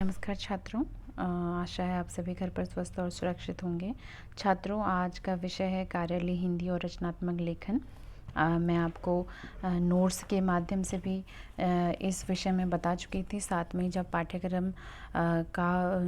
नमस्कार छात्रों। आशा है आप सभी घर पर स्वस्थ और सुरक्षित होंगे। छात्रों, आज का विषय है कार्यालय हिंदी और रचनात्मक लेखन। मैं आपको नोट्स के माध्यम से भी इस विषय में बता चुकी थी। साथ में जब पाठ्यक्रम का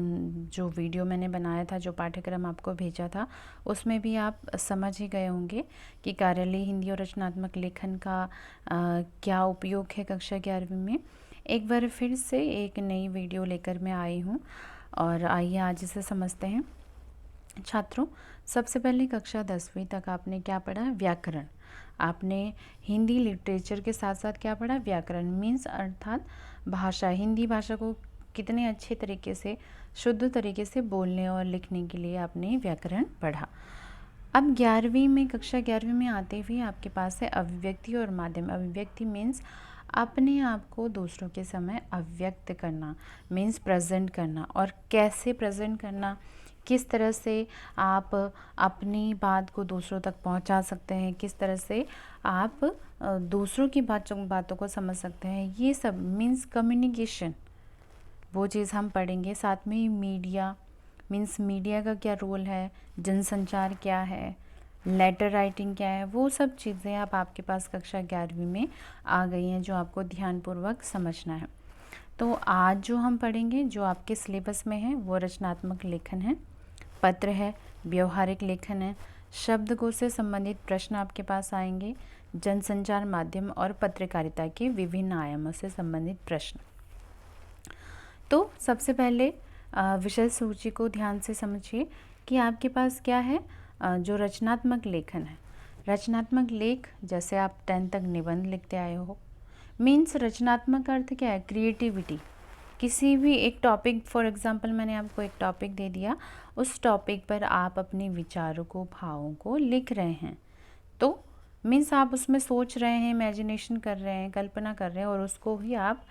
जो वीडियो मैंने बनाया था, जो पाठ्यक्रम आपको भेजा था, उसमें भी आप समझ ही गए होंगे कि कार्यालय हिंदी और रचनात्मक लेखन का क्या उपयोग है कक्षा 11वीं में। एक बार फिर से एक नई वीडियो लेकर मैं आई हूँ और आइए आज इसे समझते हैं। छात्रों, सबसे पहले कक्षा 10वीं तक आपने क्या पढ़ा? व्याकरण। आपने हिंदी लिटरेचर के साथ साथ क्या पढ़ा? व्याकरण मीन्स अर्थात भाषा, हिंदी भाषा को कितने अच्छे तरीके से, शुद्ध तरीके से बोलने और लिखने के लिए आपने व्याकरण पढ़ा। अब 11वीं में, कक्षा 11वीं में आते हुए आपके पास है अभिव्यक्ति और माध्यम। अभिव्यक्ति मीन्स अपने आप को दूसरों के समय अभिव्यक्त करना, मीन्स प्रेजेंट करना। और कैसे प्रेजेंट करना, किस तरह से आप अपनी बात को दूसरों तक पहुंचा सकते हैं, किस तरह से आप दूसरों की बातों को समझ सकते हैं, ये सब मीन्स कम्युनिकेशन, वो चीज़ हम पढ़ेंगे। साथ में मीडिया मीन्स मीडिया का क्या रोल है, जनसंचार क्या है, लेटर राइटिंग क्या है, वो सब चीज़ें आप आपके पास कक्षा 11वीं में आ गई हैं, जो आपको ध्यानपूर्वक समझना है। तो आज जो हम पढ़ेंगे, जो आपके सिलेबस में है, वो रचनात्मक लेखन है, पत्र है, व्यवहारिक लेखन है, शब्दकोश से संबंधित प्रश्न आपके पास आएंगे, जनसंचार माध्यम और पत्रकारिता के विभिन्न आयामों से संबंधित प्रश्न। तो सबसे पहले विषय सूची को ध्यान से समझिए कि आपके पास क्या है, जो रचनात्मक लेखन है। रचनात्मक लेख, जैसे आप 10th तक निबंध लिखते आए हो, मीन्स रचनात्मक अर्थ क्या है? क्रिएटिविटी। किसी भी एक टॉपिक, फॉर एग्जांपल मैंने आपको एक टॉपिक दे दिया, उस टॉपिक पर आप अपने विचारों को, भावों को लिख रहे हैं, तो मीन्स आप उसमें सोच रहे हैं, इमेजिनेशन कर रहे हैं, कल्पना कर रहे हैं, और उसको ही आप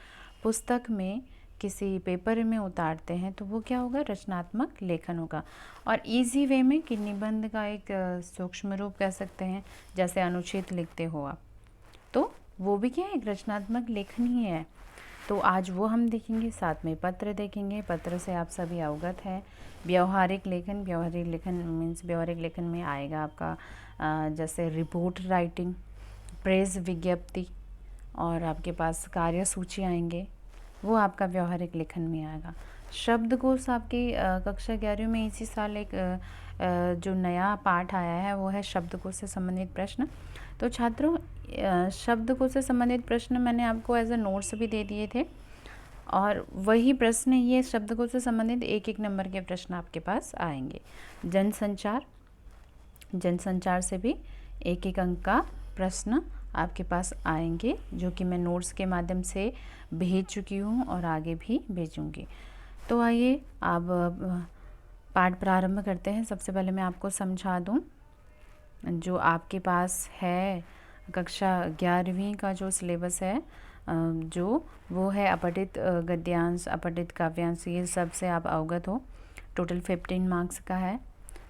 पुस्तक में, किसी पेपर में उतारते हैं, तो वो क्या होगा? रचनात्मक लेखन होगा। और इजी वे में कि निबंध का एक सूक्ष्म रूप कह सकते हैं, जैसे अनुच्छेद लिखते हो आप, तो वो भी क्या है? एक रचनात्मक लेखन ही है। तो आज वो हम देखेंगे। साथ में पत्र देखेंगे, पत्र से आप सभी अवगत हैं। व्यवहारिक लेखन, व्यवहारिक लेखन मीन्स व्यवहारिक लेखन में आएगा आपका जैसे रिपोर्ट राइटिंग, प्रेस विज्ञप्ति, और आपके पास कार्यसूची आएंगे, वो आपका व्यवहारिक लेखन में आएगा। शब्दकोश आपकी कक्षा 11वीं में इसी साल एक जो नया पाठ आया है, वो है शब्दकोश से संबंधित प्रश्न। तो छात्रों, शब्दकोश से संबंधित प्रश्न मैंने आपको एज अ नोट्स भी दे दिए थे, और वही प्रश्न, ये शब्दकोश से संबंधित एक एक नंबर के प्रश्न आपके पास आएंगे। जनसंचार, जनसंचार से भी एक एक अंक का प्रश्न आपके पास आएंगे, जो कि मैं नोट्स के माध्यम से भेज चुकी हूँ और आगे भी भेजूँगी। तो आइए अब पाठ प्रारंभ करते हैं। सबसे पहले मैं आपको समझा दूँ, जो आपके पास है कक्षा 11वीं का जो सिलेबस है, जो वो है अपठित गद्यांश, अपठित काव्यांश, ये सब से आप अवगत हो। टोटल 15 मार्क्स का है,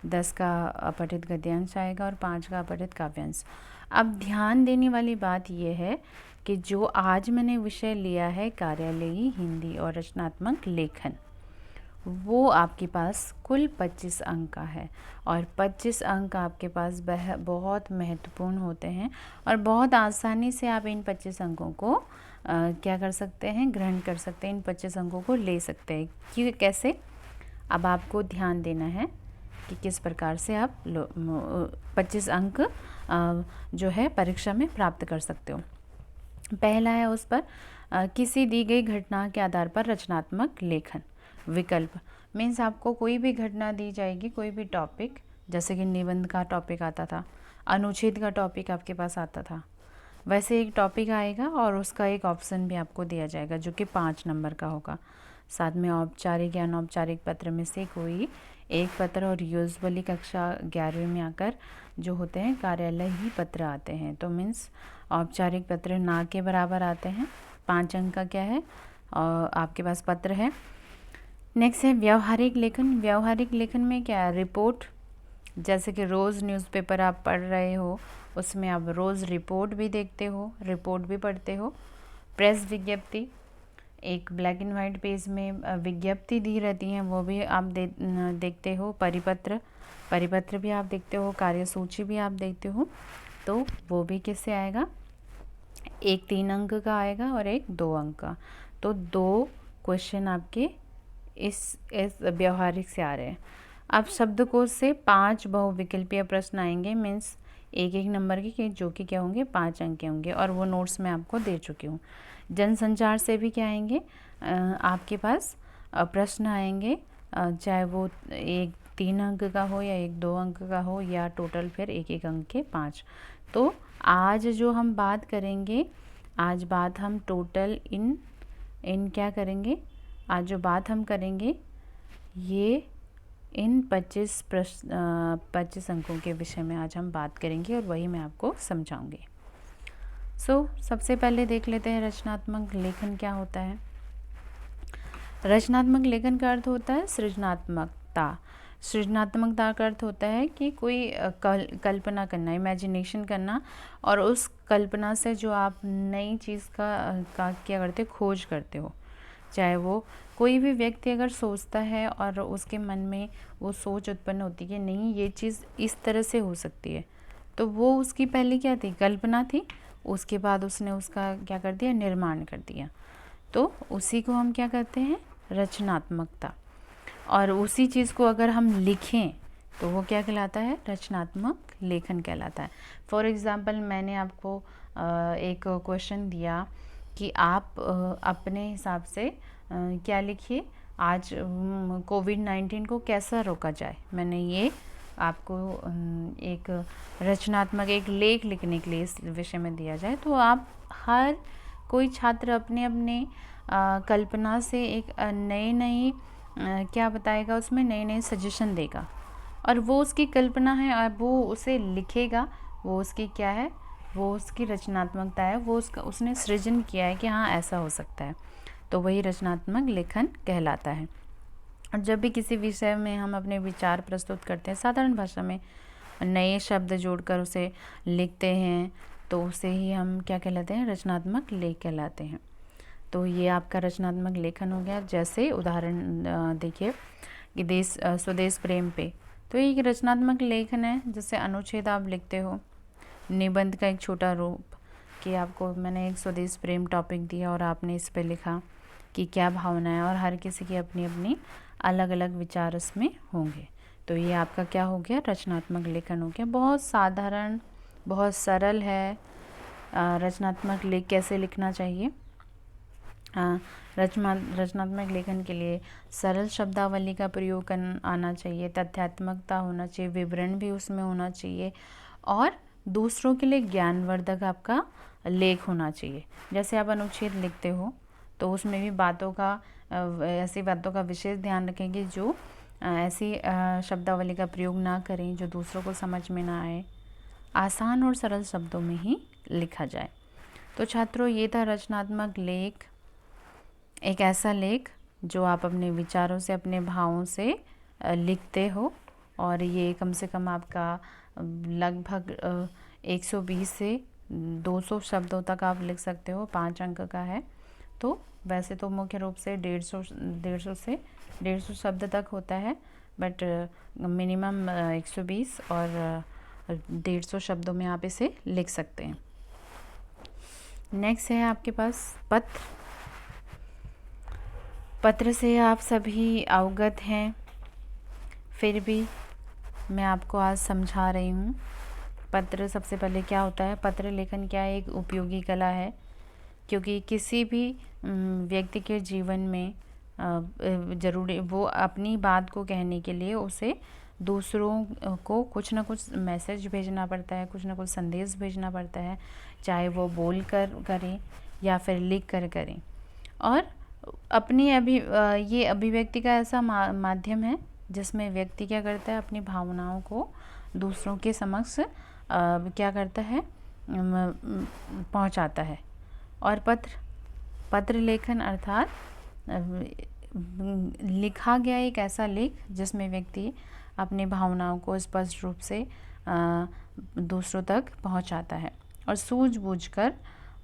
10 का अपठित गद्यांश आएगा और 5 का अपठित काव्यांश। अब ध्यान देने वाली बात यह है कि जो आज मैंने विषय लिया है कार्यालयी हिंदी और रचनात्मक लेखन, वो आपके पास कुल 25 अंक का है, और 25 अंक आपके पास बहुत महत्वपूर्ण होते हैं, और बहुत आसानी से आप इन 25 अंकों को क्या कर सकते हैं? ग्रहण कर सकते हैं, इन 25 अंकों को ले सकते हैं। क्यों, कैसे? अब आपको ध्यान देना है कि किस प्रकार से आप 25 अंक जो है परीक्षा में प्राप्त कर सकते हो। पहला है उस पर किसी दी गई घटना के आधार पर रचनात्मक लेखन। विकल्प मीन्स आपको कोई भी घटना दी जाएगी, कोई भी टॉपिक, जैसे कि निबंध का टॉपिक आता था, अनुच्छेद का टॉपिक आपके पास आता था, वैसे एक टॉपिक आएगा और उसका एक ऑप्शन भी आपको दिया जाएगा, जो कि 5 नंबर का होगा। साथ में औपचारिक या अनौपचारिक पत्र में से कोई एक पत्र, और यूजुअली कक्षा 11वीं में आकर जो होते हैं कार्यालय ही पत्र आते हैं, तो मीन्स औपचारिक पत्र ना के बराबर आते हैं। 5 अंक का क्या है, और आपके पास पत्र है। नेक्स्ट है व्यवहारिक लेखन। व्यवहारिक लेखन में क्या है? रिपोर्ट, जैसे कि रोज़ न्यूज़पेपर आप पढ़ रहे हो, उसमें आप रोज़ रिपोर्ट भी देखते हो, रिपोर्ट भी पढ़ते हो। प्रेस विज्ञप्ति, एक ब्लैक एंड वाइट पेज में विज्ञप्ति दी रहती हैं, वो भी आप देखते हो। परिपत्र भी आप देखते हो, कार्यसूची भी आप देखते हो। तो वो भी किससे आएगा? एक 3 अंक का आएगा और एक 2 अंक का। तो 2 क्वेश्चन आपके इस व्यवहारिक से आ रहे हैं। अब शब्दकोश से 5 बहुविकल्पीय प्रश्न आएंगे, मीन्स एक नंबर के, जो कि क्या होंगे? 5 अंक के होंगे, और वो नोट्स मैं आपको दे चुकी हूँ। जनसंचार से भी क्या आएंगे? आपके पास प्रश्न आएंगे, चाहे वो एक 3 अंक का हो या एक 2 अंक का हो, या टोटल फिर एक अंक के 5। तो आज जो हम बात करेंगे, आज बात हम टोटल इन क्या करेंगे? आज जो बात हम करेंगे ये इन 25 अंकों के विषय में आज हम बात करेंगे, और वही मैं आपको समझाऊंगी। सबसे पहले देख लेते हैं रचनात्मक लेखन क्या होता है। रचनात्मक लेखन का अर्थ होता है सृजनात्मकता। सृजनात्मकता का अर्थ होता है कि कोई कल्पना करना, इमेजिनेशन करना, और उस कल्पना से जो आप नई चीज़ का क्या करते, खोज करते हो। चाहे वो कोई भी व्यक्ति अगर सोचता है और उसके मन में वो सोच उत्पन्न होती है कि नहीं, ये चीज़ इस तरह से हो सकती है, तो वो उसकी पहले क्या थी? कल्पना थी। उसके बाद उसने उसका क्या कर दिया? निर्माण कर दिया। तो उसी को हम क्या कहते हैं? रचनात्मकता। और उसी चीज़ को अगर हम लिखें तो वो क्या कहलाता है? रचनात्मक लेखन कहलाता है। फॉर एग्ज़ाम्पल, मैंने आपको एक क्वेश्चन दिया कि आप अपने हिसाब से क्या लिखिए, आज कोविड-19 को कैसा रोका जाए। मैंने ये आपको एक रचनात्मक एक लेख लिखने के लिए इस विषय में दिया जाए, तो आप हर कोई छात्र अपने अपने कल्पना से एक नई क्या बताएगा, उसमें नए सजेशन देगा, और वो उसकी कल्पना है और वो उसे लिखेगा। वो उसकी क्या है? वो उसकी रचनात्मकता है, वो उसने सृजन किया है कि हाँ, ऐसा हो सकता है। तो वही रचनात्मक लेखन कहलाता है। और जब भी किसी विषय में हम अपने विचार प्रस्तुत करते हैं, साधारण भाषा में नए शब्द जोड़कर उसे लिखते हैं, तो उसे ही हम क्या कहलाते हैं? रचनात्मक लेख कहलाते हैं। तो ये आपका रचनात्मक लेखन हो गया। जैसे उदाहरण देखिए कि स्वदेश प्रेम पे, तो ये एक रचनात्मक लेखन है। जैसे अनुच्छेद आप लिखते हो, निबंध का एक छोटा रूप, कि आपको मैंने एक स्वदेश प्रेम टॉपिक दिया और आपने इस पे लिखा कि क्या भावना है, और हर किसी की अपनी अपनी अलग अलग विचार इसमें होंगे। तो ये आपका क्या हो गया? रचनात्मक लेखन हो गया। बहुत साधारण, बहुत सरल है। रचनात्मक लेख कैसे लिखना चाहिए? रचनात्मक लेखन के लिए सरल शब्दावली का प्रयोग आना चाहिए, तथ्यात्मकता होना चाहिए, विवरण भी उसमें होना चाहिए, और दूसरों के लिए ज्ञानवर्धक आपका लेख होना चाहिए। जैसे आप अनुच्छेद लिखते हो तो उसमें भी ऐसी बातों का विशेष ध्यान रखेंगे जो ऐसी शब्दावली का प्रयोग ना करें जो दूसरों को समझ में ना आए। आसान और सरल शब्दों में ही लिखा जाए। तो छात्रों, ये था रचनात्मक लेख। एक ऐसा लेख जो आप अपने विचारों से, अपने भावों से लिखते हो, और ये कम से कम आपका लगभग 120 से 200 शब्दों तक आप लिख सकते हो। 5 अंक का है। तो वैसे तो मुख्य रूप से 150 से 150 शब्द तक होता है, बट मिनिमम 120 और 150 शब्दों में आप इसे लिख सकते हैं। नेक्स्ट है आपके पास पत्र से आप सभी अवगत हैं, फिर भी मैं आपको आज समझा रही हूँ। पत्र सबसे पहले क्या होता है? पत्र लेखन क्या है? एक उपयोगी कला है, क्योंकि किसी भी व्यक्ति के जीवन में ज़रूरी, वो अपनी बात को कहने के लिए उसे दूसरों को कुछ ना कुछ मैसेज भेजना पड़ता है, कुछ ना कुछ संदेश भेजना पड़ता है, चाहे वो बोल कर करें या फिर लिख कर करें। और अपनी ये अभिव्यक्ति का ऐसा माध्यम है जिसमें व्यक्ति क्या करता है? अपनी भावनाओं को दूसरों के समक्ष क्या करता है? पहुंचाता है। और पत्र लेखन अर्थात लिखा गया एक ऐसा लेख जिसमें व्यक्ति अपनी भावनाओं को स्पष्ट रूप से दूसरों तक पहुंचाता है, और सूझबूझकर,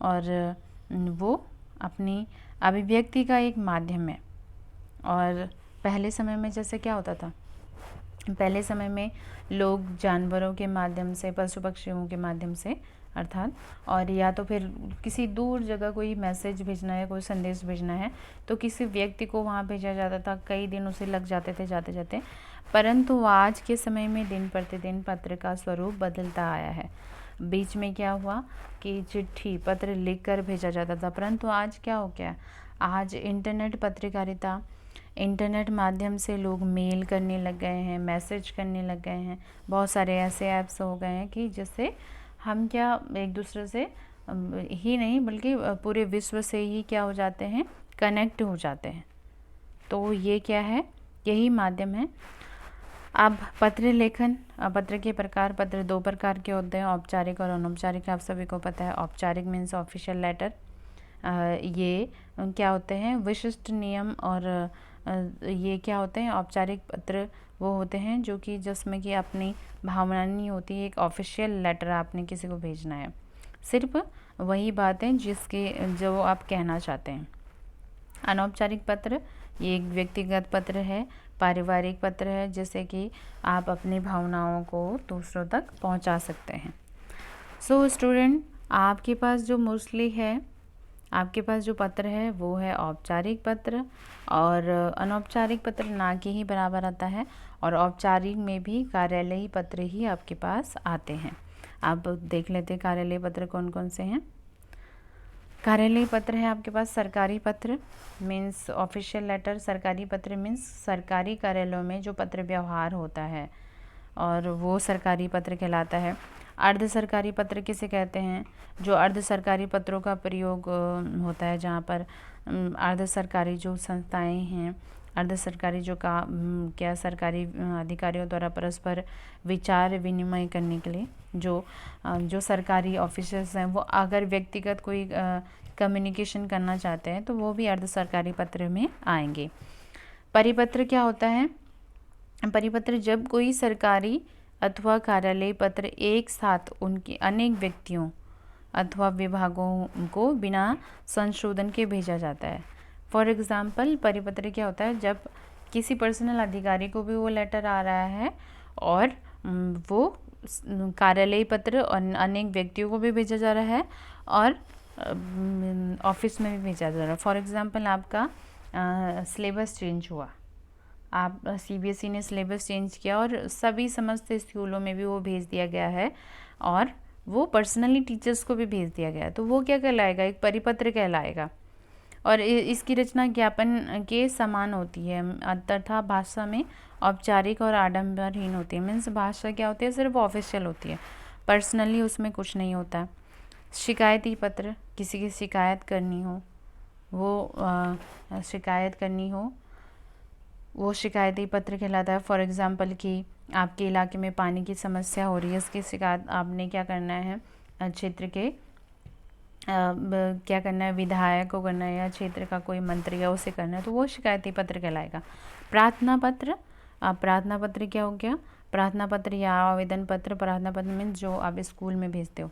और वो अपनी अभिव्यक्ति का एक माध्यम है। और पहले समय में जैसे क्या होता था, पहले समय में लोग जानवरों के माध्यम से, पशु पक्षियों के माध्यम से अर्थात, और या तो फिर किसी दूर जगह कोई मैसेज भेजना है, कोई संदेश भेजना है, तो किसी व्यक्ति को वहाँ भेजा जाता था, कई दिन उसे लग जाते थे जाते जाते। परंतु आज के समय में दिन प्रतिदिन पत्र का स्वरूप बदलता आया है। बीच में क्या हुआ कि चिट्ठी पत्र लिखकर भेजा जाता था, परंतु आज क्या हो गया, आज इंटरनेट पत्रकारिता, इंटरनेट माध्यम से लोग मेल करने लग गए हैं, मैसेज करने लग गए हैं। बहुत सारे ऐसे ऐप्स हो गए हैं कि जिससे हम क्या एक दूसरे से ही नहीं बल्कि पूरे विश्व से ही क्या हो जाते हैं, कनेक्ट हो जाते हैं। तो ये क्या है, यही माध्यम है। अब पत्र लेखन, पत्र के प्रकार, पत्र दो प्रकार के होते हैं, औपचारिक और अनौपचारिक। आप सभी को पता है, औपचारिक मीन्स ऑफिशियल लेटर। ये क्या होते हैं, विशिष्ट नियम, और ये क्या होते हैं, औपचारिक पत्र वो होते हैं जो कि जिसमें कि अपनी भावना नहीं होती है, एक ऑफिशियल लेटर आपने किसी को भेजना है, सिर्फ वही बातें जो आप कहना चाहते हैं। अनौपचारिक पत्र, ये एक व्यक्तिगत पत्र है, पारिवारिक पत्र है, जैसे कि आप अपनी भावनाओं को दूसरों तक पहुंचा सकते हैं। सो स्टूडेंट, आपके पास जो मोस्टली है, आपके पास जो पत्र है वो है औपचारिक पत्र, और अनौपचारिक पत्र ना के ही बराबर आता है, और औपचारिक में भी कार्यालयी पत्र ही आपके पास आते हैं। आप देख लेते हैं कार्यालयी पत्र कौन कौन से हैं। कार्यालयी पत्र है आपके पास सरकारी पत्र, मीन्स ऑफिशियल लेटर। सरकारी पत्र मीन्स सरकारी कार्यालयों में जो पत्र व्यवहार होता है, और वो सरकारी पत्र कहलाता है। अर्ध सरकारी पत्र किसे कहते हैं, जो अर्ध सरकारी पत्रों का प्रयोग होता है, जहाँ पर अर्ध सरकारी जो संस्थाएं हैं, अर्ध सरकारी जो क्या सरकारी अधिकारियों द्वारा परस्पर विचार विनिमय करने के लिए जो सरकारी ऑफिसर्स हैं, वो अगर व्यक्तिगत कोई कम्युनिकेशन करना चाहते हैं तो वो भी अर्ध सरकारी पत्र में आएंगे। परिपत्र क्या होता है, परिपत्र जब कोई सरकारी अथवा कार्यालय पत्र एक साथ उनके अनेक व्यक्तियों अथवा विभागों को बिना संशोधन के भेजा जाता है। फॉर एग्ज़ाम्पल, परिपत्र क्या होता है, जब किसी पर्सनल अधिकारी को भी वो लेटर आ रहा है और वो कार्यालय पत्र और अनेक व्यक्तियों को भी भेजा जा रहा है और ऑफिस में भी भेजा जा रहा है। फॉर एग्ज़ाम्पल, आपका सिलेबस चेंज हुआ, आप सीबीएसई ने सिलेबस चेंज किया और सभी समस्त स्कूलों में भी वो भेज दिया गया है, और वो पर्सनली टीचर्स को भी भेज दिया गया है, तो वो क्या कहलाएगा, एक परिपत्र कहलाएगा। और इसकी रचना ज्ञापन के समान होती है, तथा भाषा में औपचारिक और आडंबरहीन होती है। मीन्स भाषा क्या होती है, सिर्फ ऑफिशियल होती है, पर्सनली उसमें कुछ नहीं होता है। शिकायती पत्र, किसी की शिकायत करनी हो, वो शिकायत करनी हो, वो शिकायती पत्र कहलाता है। फॉर एग्ज़ाम्पल कि आपके इलाके में पानी की समस्या हो रही है, इसकी शिकायत आपने क्या करना है, क्षेत्र के क्या करना है, विधायक को करना है या क्षेत्र का कोई मंत्री है उसे करना है, तो वो शिकायती पत्र कहलाएगा। प्रार्थना पत्र, प्रार्थना पत्र क्या हो गया, प्रार्थना पत्र या आवेदन पत्र। प्रार्थना पत्र मीन्स जो आप स्कूल में भेजते हो।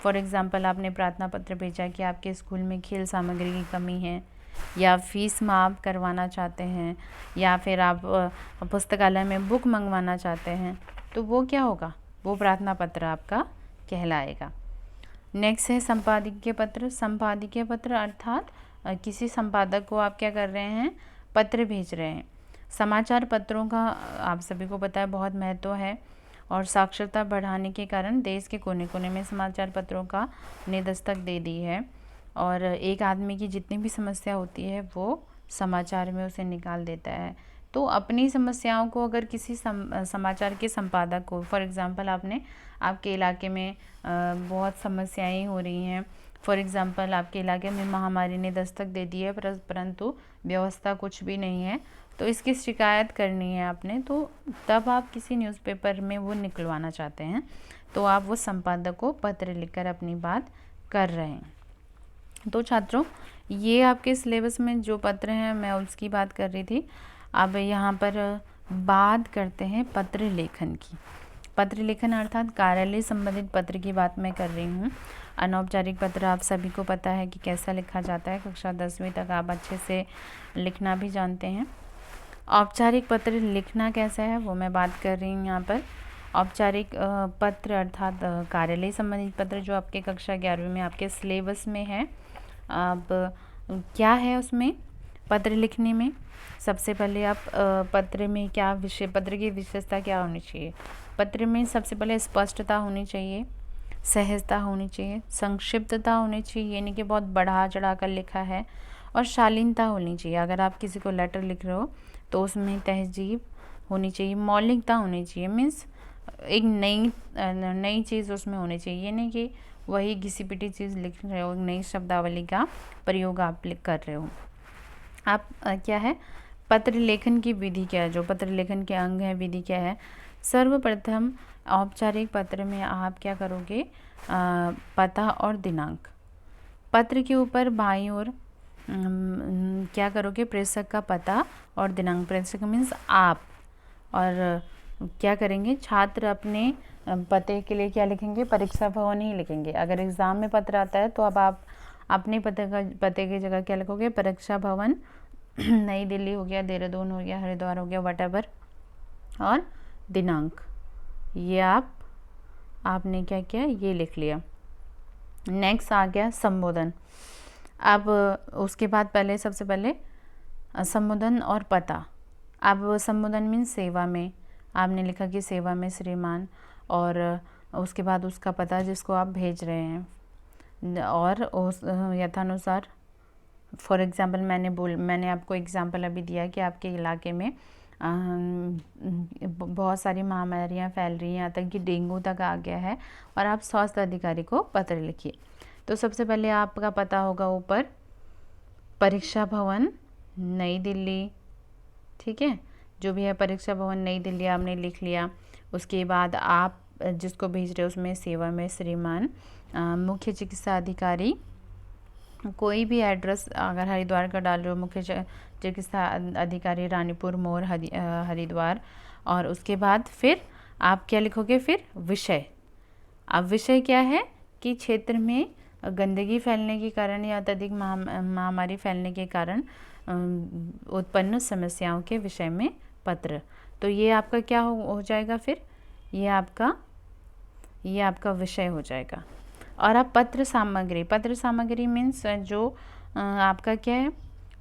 फॉर एग्ज़ाम्पल, आपने प्रार्थना पत्र भेजा कि आपके स्कूल में खेल सामग्री की कमी है, या फीस माफ़ करवाना चाहते हैं, या फिर आप पुस्तकालय में बुक मंगवाना चाहते हैं, तो वो क्या होगा, वो प्रार्थना पत्र आपका कहलाएगा। नेक्स्ट है संपादकीय पत्र। संपादकीय पत्र अर्थात किसी संपादक को आप क्या कर रहे हैं, पत्र भेज रहे हैं। समाचार पत्रों का आप सभी को पता है बहुत महत्व है, और साक्षरता बढ़ाने के कारण देश के कोने कोने में समाचार पत्रों का ने दस्तक दे दी है, और एक आदमी की जितनी भी समस्या होती है वो समाचार में उसे निकाल देता है। तो अपनी समस्याओं को अगर किसी समाचार के संपादक को, फॉर एग्ज़ाम्पल आपके इलाके में बहुत समस्याएं हो रही हैं, फॉर एग्ज़ाम्पल आपके इलाके में महामारी ने दस्तक दे दी है परंतु व्यवस्था कुछ भी नहीं है, तो इसकी शिकायत करनी है आपने, तो तब आप किसी न्यूज़पेपर में वो निकलवाना चाहते हैं, तो आप वो संपादक को पत्र लिखकर अपनी बात कर रहे हैं। तो छात्रों, ये आपके सिलेबस में जो पत्र हैं मैं उसकी बात कर रही थी। अब यहाँ पर बात करते हैं पत्र लेखन की। पत्र लेखन अर्थात कार्यालय संबंधित पत्र की बात मैं कर रही हूँ। अनौपचारिक पत्र आप सभी को पता है कि कैसा लिखा जाता है, कक्षा 10वीं तक आप अच्छे से लिखना भी जानते हैं। औपचारिक पत्र लिखना कैसा है वो मैं बात कर रही हूँ यहाँ पर। औपचारिक पत्र अर्थात कार्यालय संबंधित पत्र जो आपके कक्षा 11वीं में आपके सिलेबस में है। अब क्या है उसमें पत्र लिखने में, सबसे पहले आप पत्र में क्या विषय, पत्र की विशेषता क्या होनी चाहिए। पत्र में सबसे पहले स्पष्टता होनी चाहिए, सहजता होनी चाहिए, संक्षिप्तता होनी चाहिए, यानी कि बहुत बढ़ा चढ़ा कर लिखा है, और शालीनता होनी चाहिए। अगर आप किसी को लेटर लिख रहे हो तो उसमें तहजीब होनी चाहिए, मौलिकता होनी चाहिए, मीन्स एक नई चीज़ उसमें होनी चाहिए, ये नहीं कि वही घिसी पिटी चीज़ लिख रहे हो, नई शब्दावली का प्रयोग आप कर रहे हो। आप क्या है पत्र लेखन की विधि क्या है, जो पत्र लेखन के अंग है, विधि क्या है। सर्वप्रथम औपचारिक पत्र में आप क्या करोगे, पता और दिनांक, पत्र के ऊपर बाईं ओर क्या करोगे, प्रेषक का पता और दिनांक, प्रेषक मीन्स आप, और क्या करेंगे छात्र अपने पते के लिए क्या लिखेंगे, परीक्षा भवन ही लिखेंगे। अगर एग्ज़ाम में पत्र आता है तो अब आप अपने पते की जगह क्या लिखोगे, परीक्षा भवन नई दिल्ली हो गया, देहरादून हो गया, हरिद्वार हो गया, वटएवर, और दिनांक ये आपने क्या किया, ये लिख लिया। नेक्स्ट आ गया संबोधन। अब उसके बाद पहले सबसे पहले संबोधन और पता। अब संबोधन मीन्स सेवा में, आपने लिखा कि सेवा में श्रीमान, और उसके बाद उसका पता जिसको आप भेज रहे हैं, और उस यथानुसार फॉर एग्ज़ाम्पल मैंने आपको एग्ज़ाम्पल अभी दिया कि आपके इलाके में बहुत सारी महामारियाँ फैल रही हैं, यहाँ तक कि डेंगू तक आ गया है, और आप स्वास्थ्य अधिकारी को पत्र लिखिए। तो सबसे पहले आपका पता होगा ऊपर परीक्षा भवन नई दिल्ली, ठीक है, जो भी है परीक्षा भवन नई दिल्ली आपने लिख लिया। उसके बाद आप जिसको भेज रहे हो उसमें सेवा में श्रीमान, मुख्य चिकित्सा अधिकारी, कोई भी एड्रेस अगर हरिद्वार का डाल रहे हो, मुख्य चिकित्सा अधिकारी रानीपुर मोड़ हरिद्वार, और उसके बाद फिर आप क्या लिखोगे, फिर विषय। अब विषय क्या है कि क्षेत्र में गंदगी फैलने के कारण या अत्यधिक महामारी फैलने के कारण उत्पन्न समस्याओं के विषय में पत्र। तो ये आपका क्या हो जाएगा, फिर ये आपका विषय हो जाएगा। और अब पत्र सामग्री मीन्स जो आपका क्या है,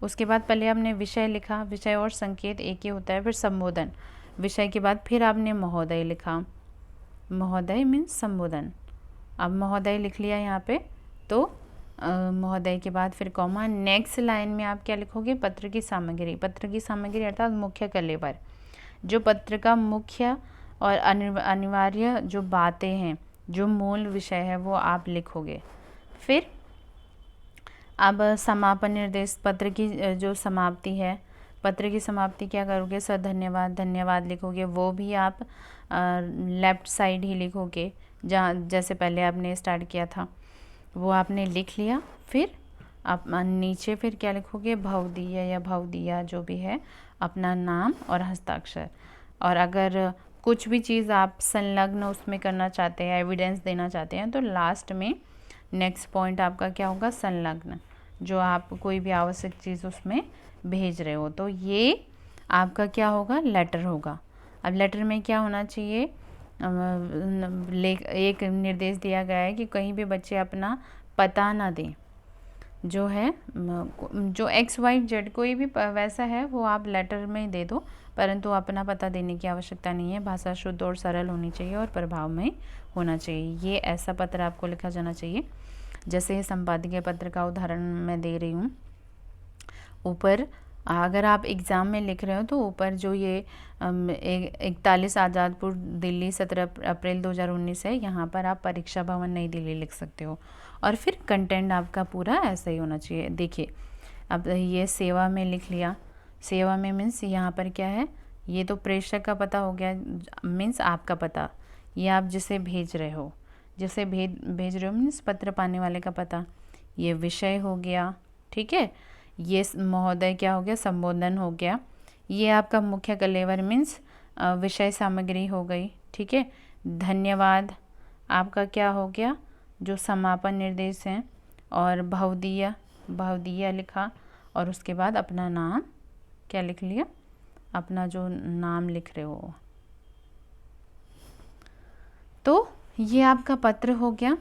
उसके बाद पहले आपने विषय लिखा, विषय और संकेत एक ही होता है। फिर संबोधन, विषय के बाद फिर आपने महोदय लिखा, महोदय मीन्स संबोधन। अब महोदय लिख लिया यहाँ पे, तो महोदय के बाद फिर कॉमा, नेक्स्ट लाइन में आप क्या लिखोगे, पत्र की सामग्री अर्थात मुख्य कलेवर, जो पत्र का मुख्य और अनिवार्य जो बातें हैं, जो मूल विषय है वो आप लिखोगे। फिर अब समापन निर्देश, पत्र की जो समाप्ति है, पत्र की समाप्ति क्या करोगे, सर धन्यवाद लिखोगे, वो भी आप लेफ्ट साइड ही लिखोगे, जहाँ जैसे पहले आपने स्टार्ट किया था वो आपने लिख लिया। फिर आप नीचे फिर क्या लिखोगे, भवदीय या भवदिया जो भी है, अपना नाम और हस्ताक्षर। और अगर कुछ भी चीज़ आप संलग्न उसमें करना चाहते हैं, एविडेंस देना चाहते हैं, तो लास्ट में नेक्स्ट पॉइंट आपका क्या होगा, संलग्न, जो आप कोई भी आवश्यक चीज़ उसमें भेज रहे हो। तो ये आपका क्या होगा, लेटर होगा। अब लेटर में क्या होना चाहिए, एक निर्देश दिया गया है कि कहीं भी बच्चे अपना पता ना दें, जो है जो XYZ कोई भी वैसा है वो आप लेटर में दे दो, परंतु अपना पता देने की आवश्यकता नहीं है। भाषा शुद्ध और सरल होनी चाहिए और प्रभावमय होना चाहिए। ये ऐसा पत्र आपको लिखा जाना चाहिए। जैसे संपादकीय पत्र का उदाहरण मैं दे रही हूँ, ऊपर अगर आप एग्ज़ाम में लिख रहे हो तो ऊपर जो ये 41 आज़ादपुर दिल्ली 17 अप्रैल 2019 है, यहाँ पर आप परीक्षा भवन नई दिल्ली लिख सकते हो। और फिर कंटेंट आपका पूरा ऐसा ही होना चाहिए। देखिए अब ये सेवा में लिख लिया, सेवा में मीन्स यहाँ पर क्या है, ये तो प्रेषक का पता हो गया, मीन्स आपका पता, ये आप जिसे भेज रहे हो, भेज रहे हो मीन्स पत्र पाने वाले का पता। ये विषय हो गया, ठीक है, ये महोदय क्या हो गया, संबोधन हो गया। ये आपका मुख्य कलेवर मीन्स विषय सामग्री हो गई, ठीक है। धन्यवाद आपका क्या हो गया, जो समापन निर्देश हैं, और भवदीय लिखा, और उसके बाद अपना नाम क्या लिख लिया, अपना जो नाम लिख रहे हो। तो ये आपका पत्र हो गया।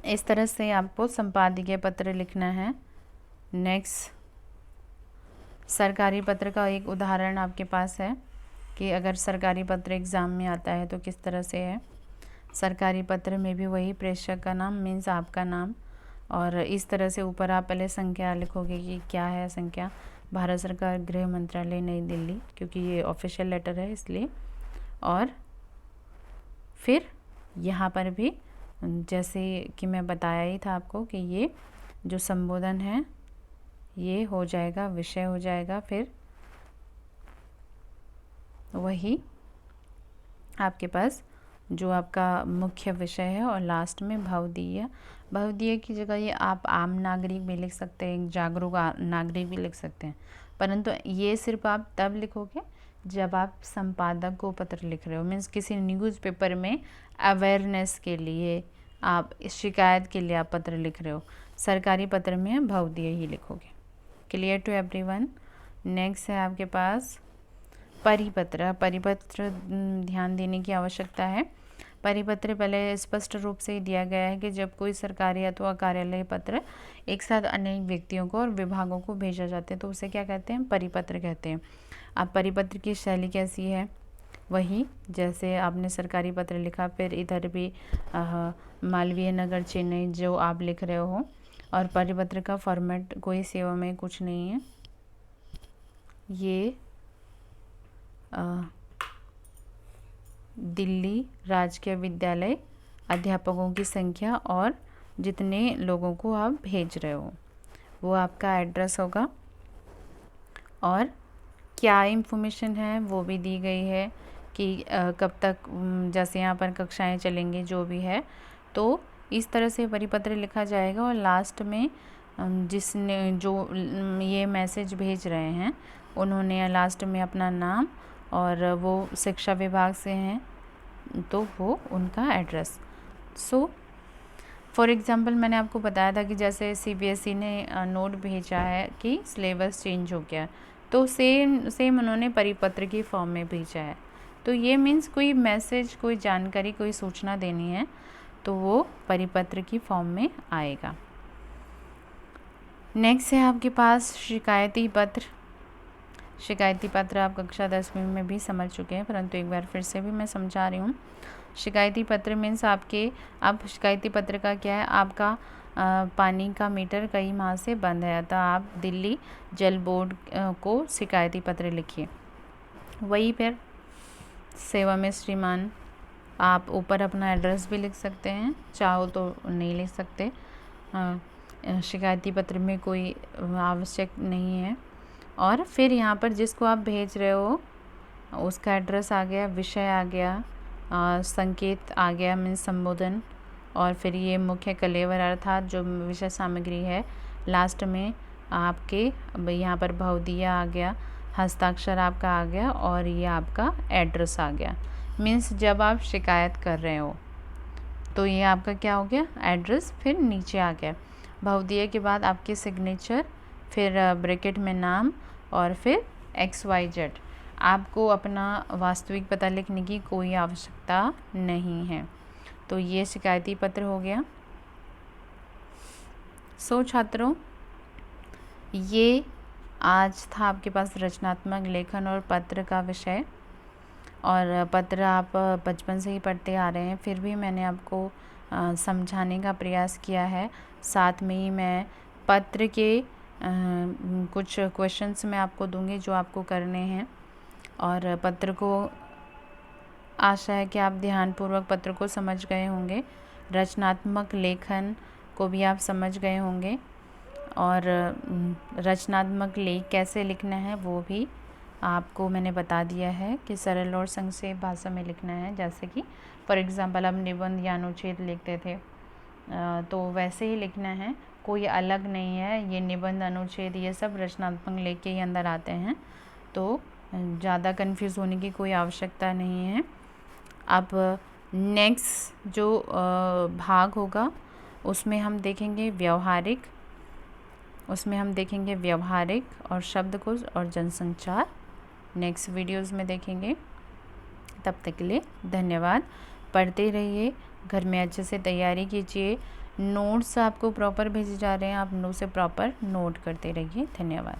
इस तरह से आपको संपादकीय पत्र लिखना है। नेक्स्ट, सरकारी पत्र का एक उदाहरण आपके पास है कि अगर सरकारी पत्र एग्ज़ाम में आता है तो किस तरह से है। सरकारी पत्र में भी वही प्रेषक का नाम मीन्स आपका नाम, और इस तरह से ऊपर आप पहले संख्या लिखोगे कि क्या है संख्या, भारत सरकार गृह मंत्रालय नई दिल्ली, क्योंकि ये ऑफिशियल लेटर है इसलिए। और फिर यहाँ पर भी जैसे कि मैं बताया ही था आपको कि ये जो संबोधन है ये हो जाएगा, विषय हो जाएगा, फिर वही आपके पास जो आपका मुख्य विषय है, और लास्ट में भवदीय की जगह ये आप आम नागरिक भी लिख सकते हैं, जागरूक नागरिक भी लिख सकते हैं, परंतु ये सिर्फ आप तब लिखोगे जब आप संपादक को पत्र लिख रहे हो, मीन्स किसी न्यूज़पेपर में अवेयरनेस के लिए, आप शिकायत के लिए आप पत्र लिख रहे हो। सरकारी पत्र में भवदीय ही लिखोगे। Clear to everyone. नेक्स्ट है आपके पास परिपत्र। ध्यान देने की आवश्यकता है। परिपत्र पहले स्पष्ट रूप से दिया गया है कि जब कोई सरकारी अथवा कार्यालय पत्र एक साथ अनेक व्यक्तियों को और विभागों को भेजा जाते हैं तो उसे क्या कहते हैं, परिपत्र कहते हैं। अब परिपत्र की शैली कैसी है, वही जैसे आपने सरकारी पत्र लिखा, फिर इधर भी मालवीय नगर चेन्नई जो आप लिख रहे हो, और परिपत्र का फॉर्मेट कोई सेवा में कुछ नहीं है, ये दिल्ली राजकीय विद्यालय अध्यापकों की संख्या और जितने लोगों को आप भेज रहे हो वो आपका एड्रेस होगा, और क्या इन्फॉर्मेशन है वो भी दी गई है कि कब तक, जैसे यहाँ पर कक्षाएं चलेंगी जो भी है, तो इस तरह से परिपत्र लिखा जाएगा। और लास्ट में जिसने जो ये मैसेज भेज रहे हैं उन्होंने लास्ट में अपना नाम, और वो शिक्षा विभाग से हैं तो वो उनका एड्रेस। सो फॉर एग्ज़ाम्पल मैंने आपको बताया था कि जैसे CBSE ने नोट भेजा है कि सिलेबस चेंज हो गया, तो सेम उन्होंने परिपत्र की फॉर्म में भेजा है। तो ये मीन्स कोई मैसेज, कोई जानकारी, कोई सूचना देनी है तो वो परिपत्र की फॉर्म में आएगा। नेक्स्ट है आपके पास शिकायती पत्र। शिकायती पत्र आप कक्षा 10वीं में भी समझ चुके हैं, परंतु एक बार फिर से भी मैं समझा रही हूँ। शिकायती पत्र मीन्स अब शिकायती पत्र का क्या है, आपका पानी का मीटर कई माह से बंद है, तो आप दिल्ली जल बोर्ड को शिकायती पत्र लिखिए। वही फिर सेवा में श्रीमान, आप ऊपर अपना एड्रेस भी लिख सकते हैं, चाहो तो नहीं लिख सकते, शिकायती पत्र में कोई आवश्यक नहीं है। और फिर यहाँ पर जिसको आप भेज रहे हो उसका एड्रेस आ गया, विषय आ गया, संकेत आ गया मीन्स संबोधन, और फिर ये मुख्य कलेवर अर्थात जो विषय सामग्री है, लास्ट में आपके यहाँ पर भवदीय आ गया, हस्ताक्षर आपका आ गया, और ये आपका एड्रेस आ गया। मीन्स जब आप शिकायत कर रहे हो तो ये आपका क्या हो गया, एड्रेस, फिर नीचे आ गया भवदीय के बाद आपके सिग्नेचर, फिर ब्रैकेट में नाम, और फिर XYZ। आपको अपना वास्तविक पता लिखने की कोई आवश्यकता नहीं है। तो ये शिकायती पत्र हो गया। सो छात्रों, ये आज था आपके पास रचनात्मक लेखन और पत्र का विषय, और पत्र आप बचपन से ही पढ़ते आ रहे हैं, फिर भी मैंने आपको समझाने का प्रयास किया है। साथ में ही मैं पत्र के कुछ क्वेश्चंस मैं आपको दूंगी जो आपको करने हैं, और पत्र को आशा है कि आप ध्यानपूर्वक पत्र को समझ गए होंगे, रचनात्मक लेखन को भी आप समझ गए होंगे, और रचनात्मक लेख कैसे लिखना है वो भी आपको मैंने बता दिया है कि सरल और संक्षेप भाषा में लिखना है। जैसे कि फॉर एग्ज़ाम्पल हम निबंध या अनुच्छेद लिखते थे तो वैसे ही लिखना है, कोई अलग नहीं है। ये निबंध, अनुच्छेद, ये सब रचनात्मक लेख के ही अंदर आते हैं, तो ज़्यादा कंफ्यूज होने की कोई आवश्यकता नहीं है। अब नेक्स्ट जो भाग होगा उसमें हम देखेंगे व्यवहारिक और शब्दकोश और जनसंचार। नेक्स्ट वीडियोज़ में देखेंगे। तब तक के लिए धन्यवाद। पढ़ते रहिए, घर में अच्छे से तैयारी कीजिए। नोट्स आपको प्रॉपर भेजे जा रहे हैं, आप उसे प्रॉपर नोट करते रहिए। धन्यवाद।